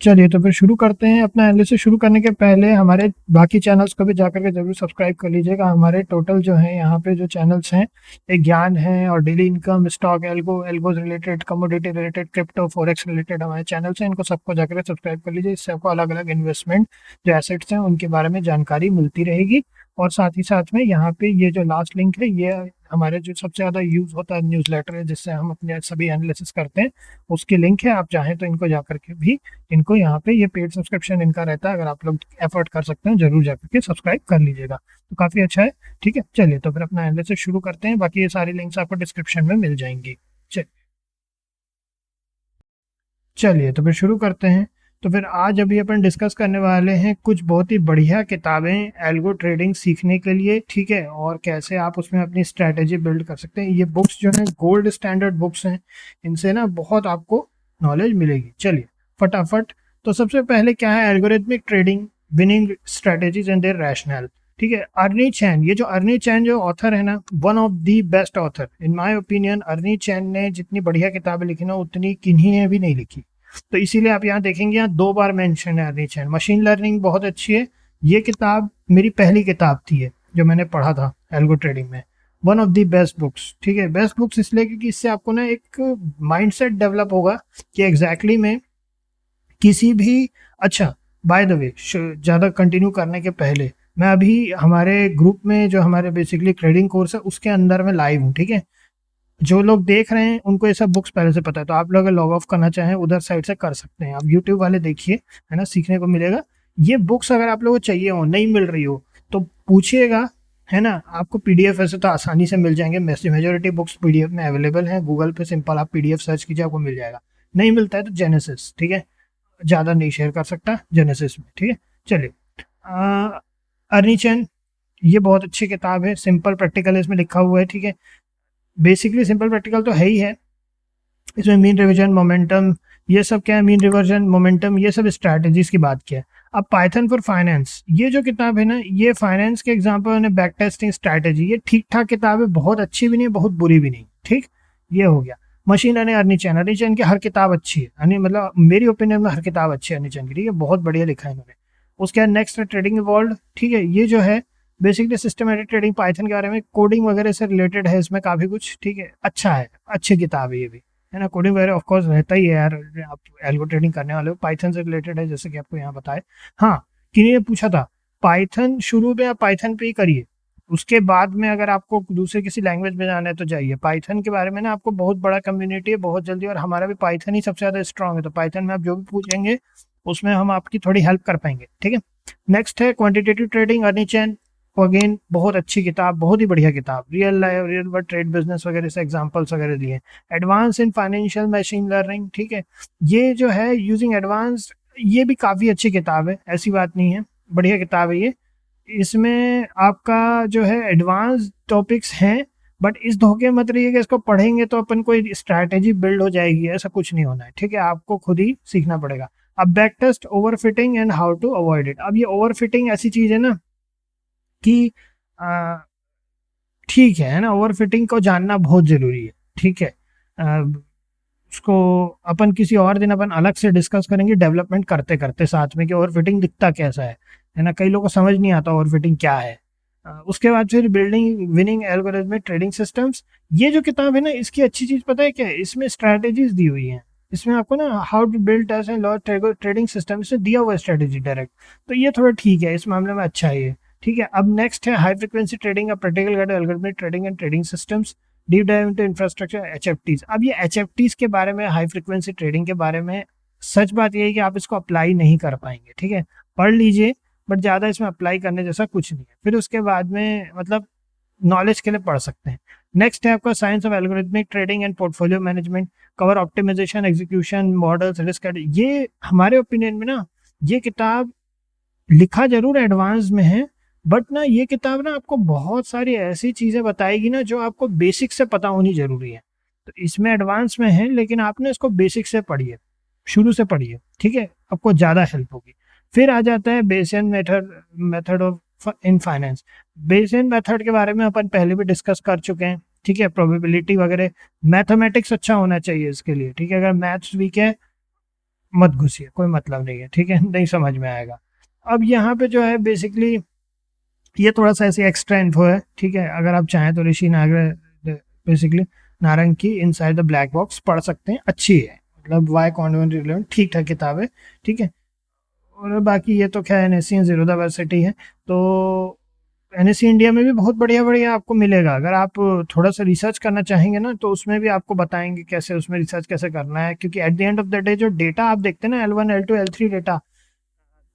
चलिए तो फिर शुरू करते हैं। अपना एनालिसिस शुरू करने के पहले हमारे बाकी चैनल्स को भी जाकर के जरूर सब्सक्राइब कर लीजिएगा। हमारे टोटल जो है यहाँ पे जो चैनल्स हैं, एक ज्ञान है और daily income, stock, algos related, commodity related, crypto, forex related हमारे चैनल्स हैं। इनको सबको जाकर सब्सक्राइब कर लीजिए। इससे आपको अलग अलग इन्वेस्टमेंट जो एसेट्स हैं उनके बारे में जानकारी मिलती रहेगी। और साथ ही साथ में यहाँ पे ये जो लास्ट लिंक है, ये हमारे जो सबसे ज़्यादा यूज़ होता है न्यूज़लेटर है, जिससे हम अपने सभी एनालिसिस करते हैं, उसकी लिंक है। आप चाहें तो इनको जाकर के भी, इनको यहाँ पे ये पेड सब्सक्रिप्शन इनका रहता है, अगर आप लोग एफर्ट कर सकते हैं जरूर जाकर के सब्सक्राइब कर लीजिएगा, तो काफ़ी अच्छा है। ठीक है, चलिए तो फिर अपना एनालिसिस शुरू करते हैं। बाकी ये सारी लिंक्स आपको डिस्क्रिप्शन में मिल जाएंगी। चलिए तो फिर शुरू करते हैं। तो फिर आज अभी अपन डिस्कस करने वाले हैं कुछ बहुत ही बढ़िया किताबें एल्गो ट्रेडिंग सीखने के लिए, ठीक है, और कैसे आप उसमें अपनी स्ट्रैटेजी बिल्ड कर सकते हैं। ये बुक्स जो हैं गोल्ड स्टैंडर्ड बुक्स हैं, इनसे ना बहुत आपको नॉलेज मिलेगी। चलिए फटाफट। तो सबसे पहले क्या है, algorithmic trading, winning strategies and their rationale. ठीक है, अर्नी चैन, ये जो अर्नी चैन जो ऑथर है ना, one of the best author in my opinion. Ernie Chan ने जितनी बढ़िया किताबें लिखी ना, उतनी किन्हीं ने भी नहीं लिखी। तो इसीलिए आप यहाँ देखेंगे, यहाँ 2 बार मेंशन है अर्नी चैन। मशीन लर्निंग बहुत अच्छी है। ये किताब मेरी पहली किताब थी है जो मैंने पढ़ा था एल्गो ट्रेडिंग में। One of the best books. ठीक है, बेस्ट बुक्स इसलिए क्योंकि इससे आपको ना एक माइंडसेट डेवलप होगा कि एग्जैक्टली में किसी भी, अच्छा बाय द वे, ज़्यादा कंटिन्यू करने के पहले, मैं अभी हमारे ग्रुप में जो हमारे बेसिकली ट्रेडिंग कोर्स है उसके अंदर में लाइव हूँ। ठीक है, जो लोग देख रहे हैं उनको ये सब बुक्स पहले से पता है, तो आप लोग अगर लॉग ऑफ करना चाहें उधर साइड से कर सकते हैं। आप यूट्यूब वाले देखिए, है ना, सीखने को मिलेगा। ये बुक्स अगर आप लोगों को चाहिए हो, नहीं मिल रही हो, तो पूछिएगा, है ना। आपको पीडीएफ ऐसे तो आसानी से मिल जाएंगे, मेजोरिटी बुक्स पीडीएफ में अवेलेबल हैं। गूगल पे सिंपल आप पीडीएफ सर्च कीजिए, आपको मिल जाएगा। नहीं मिलता है तो जेनेसिस, ठीक है, ज़्यादा नहीं शेयर कर सकता जेनेसिस में। ठीक है, चलिए। अर्नी चैन, ये बहुत अच्छी किताब है, सिंपल प्रैक्टिकल इसमें लिखा हुआ है। ठीक है, बेसिकली सिंपल प्रैक्टिकल तो है ही है। इसमें मीन रिवर्जन, मोमेंटम, ये सब क्या है, मीन रिवर्जन, मोमेंटम, ये सब स्ट्रैटेजीज की बात किया है। अब पाइथन फॉर फाइनेंस, ये जो किताब है ना, ये फाइनेंस के एग्जांपल है, बैक टेस्टिंग स्ट्रैटेजी, ये ठीक ठाक किताब है, बहुत अच्छी भी नहीं बहुत बुरी भी नहीं। ठीक, ये हो गया। मशीन लर्निंग, अर्नी चैन, अर्नी चैन की हर किताब अच्छी है, यानी मतलब मेरी ओपिनियन में हर किताब अच्छी है अर्नी चैन की। ठीक है, बहुत बढ़िया लिखा है इन्होंने। उसके बाद नेक्स्ट है ट्रेडिंग इवॉल्व। ठीक है, ये जो है बेसिकली सिस्टमेटिक ट्रेडिंग, पाइथन के बारे में, कोडिंग वगैरह से रिलेटेड है इसमें काफ़ी कुछ। ठीक है, अच्छा है, अच्छी किताब है ये भी, है ना। कोडिंग वगैरह ऑफ कोर्स रहता ही है यार, आप एल्गो ट्रेडिंग करने वाले हो। पाइथन से रिलेटेड है, जैसे कि आपको यहाँ बताए। हाँ, किन्हीं ने पूछा था, पाइथन शुरू में आप पाइथन पे ही करिए, उसके बाद में अगर आपको दूसरे किसी लैंग्वेज में जाना है तो जाइए। पाइथन के बारे में ना आपको बहुत बड़ा कम्युनिटी है, बहुत जल्दी, और हमारा भी पाइथन ही सबसे ज़्यादा स्ट्रॉन्ग है, तो पाइथन में आप जो भी पूछेंगे उसमें हम आपकी थोड़ी हेल्प कर पाएंगे। ठीक है, नेक्स्ट है क्वांटिटेटिव ट्रेडिंग, अर्नी चैन, अगेन बहुत अच्छी किताब, बहुत ही बढ़िया किताब, real life, real world trade business वगैरह से एग्जांपल्स वगैरह दिए। Advance in financial machine learning, ठीक है, ये जो है यूजिंग एडवांस, ये भी काफ़ी अच्छी किताब है, ऐसी बात नहीं है, बढ़िया किताब है ये। इसमें आपका जो है एडवांस टॉपिक्स हैं, बट इस धोखे मत रहिए कि इसको पढ़ेंगे तो अपन कोई स्ट्रैटेजी बिल्ड हो जाएगी, ऐसा कुछ नहीं होना है। ठीक है, आपको खुद ही सीखना पड़ेगा। अब back test, over fitting and how to avoid it. अब ये ओवर फिटिंग ऐसी चीज़ है ना कि ठीक है ना, ओवर फिटिंग को जानना बहुत जरूरी है। ठीक है, उसको अपन किसी और दिन अपन अलग से डिस्कस करेंगे, डेवलपमेंट करते करते साथ में, कि ओवर फिटिंग दिखता कैसा है ना। कई लोगों को समझ नहीं आता ओवर फिटिंग क्या है। उसके बाद फिर building winning algorithmic trading systems. ये जो किताब है ना, इसकी अच्छी चीज़ पता है क्या है, इसमें स्ट्रैटेजीज दी हुई हैं। इसमें आपको ना how to build edge and law trading system, इसमें दिया हुआ स्ट्रैटेजी डायरेक्ट, तो ये थोड़ा ठीक है, इस मामले में अच्छा है ये। ठीक है, अब नेक्स्ट है high frequency trading, a practical guide algorithmic trading and trading systems, deep dive into infrastructure, HFTs. अब ये एचएफटीज के बारे में, हाई फ्रिक्वेंसी ट्रेडिंग के बारे में, सच बात ये है कि आप इसको अप्लाई नहीं कर पाएंगे। ठीक है, पढ़ लीजिए, बट ज़्यादा इसमें अप्लाई करने जैसा कुछ नहीं है। फिर उसके बाद में मतलब नॉलेज के लिए पढ़ सकते हैं। नेक्स्ट है आपका science of algorithmic trading and portfolio management, cover optimisation, execution, models, risk. ये हमारे ओपिनियन में ना, ये किताब लिखा जरूर एडवांस में है, बट ना ये किताब ना आपको बहुत सारी ऐसी चीज़ें बताएगी ना जो आपको बेसिक से पता होनी जरूरी है। तो इसमें एडवांस में है, लेकिन आपने इसको बेसिक से पढ़िए, शुरू से पढ़िए। ठीक है, आपको ज़्यादा हेल्प होगी। फिर आ जाता है Bayesian method, method of in finance. Bayesian method के बारे में अपन पहले भी डिस्कस कर चुके हैं। ठीक है, प्रोबेबिलिटी वगैरह, मैथमेटिक्स अच्छा होना चाहिए इसके लिए। ठीक है, अगर मैथ्स वीक है मत घुसिए, कोई मतलब नहीं है, ठीक है, नहीं समझ में आएगा। अब यहाँ पे जो है बेसिकली ये थोड़ा सा ऐसी एक्स्ट्रा इन्फो है, ठीक है, अगर आप चाहें तो ऋषि नागर बेसिकली नारंग की इनसाइड द ब्लैक बॉक्स पढ़ सकते हैं, अच्छी है, मतलब वाई कॉन्वेंट रिलेवेंट ठीक ठाक किताब है, ठीक है। और बाकी ये तो क्या एनएससी जीरो डाइवर्सिटी है, तो एनएससी इंडिया में भी बहुत बढ़िया बढ़िया आपको मिलेगा। अगर आप थोड़ा सा रिसर्च करना चाहेंगे ना, तो उसमें भी आपको बताएंगे कैसे उसमें रिसर्च कैसे करना है, क्योंकि at the end of the day जो डेटा आप देखते हैं ना, L1 L2 L3 डेटा,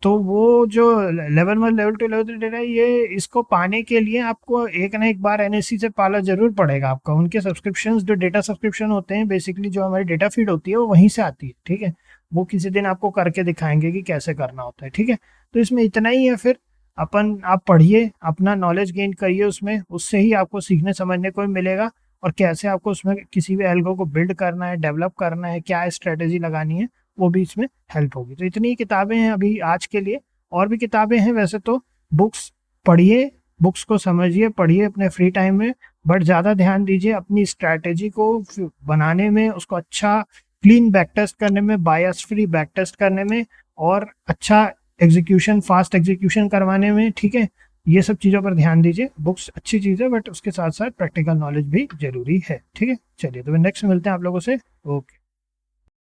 तो वो जो लेवल 1 लेवल 2 लेवल 3 डेटा, ये इसको पाने के लिए आपको एक ना एक बार एनएससी से पाला जरूर पड़ेगा आपका। उनके सब्सक्रिप्शंस जो डेटा सब्सक्रिप्शन होते हैं, बेसिकली जो हमारी डेटा फीड होती है वो वहीं से आती है, ठीक है। वो किसी दिन आपको करके दिखाएंगे कि कैसे करना होता है, ठीक है। तो इसमें इतना ही है, फिर अपन आप पढ़िए, अपना नॉलेज गेन करिए उसमें, उससे ही आपको सीखने समझने को मिलेगा, और कैसे आपको उसमें किसी भी एल्गो को बिल्ड करना है, डेवलप करना है, क्या स्ट्रेटेजी लगानी है, वो भी इसमें हेल्प होगी। तो इतनी ही किताबें हैं अभी आज के लिए, और भी किताबें हैं वैसे तो। बुक्स पढ़िए, बुक्स को समझिए, पढ़िए अपने फ्री टाइम में, बट ज़्यादा ध्यान दीजिए अपनी स्ट्रैटेजी को बनाने में, उसको अच्छा क्लीन बैक टेस्ट करने में, बायस फ्री बैक टेस्ट करने में, और अच्छा एग्जीक्यूशन, फास्ट एग्जीक्यूशन करवाने में, ठीक है। ये सब चीज़ों पर ध्यान दीजिए। बुक्स अच्छी चीज़ है, बट उसके साथ साथ प्रैक्टिकल नॉलेज भी जरूरी है, ठीक है। चलिए, तो नेक्स्ट मिलते हैं आप लोगों से। ओके।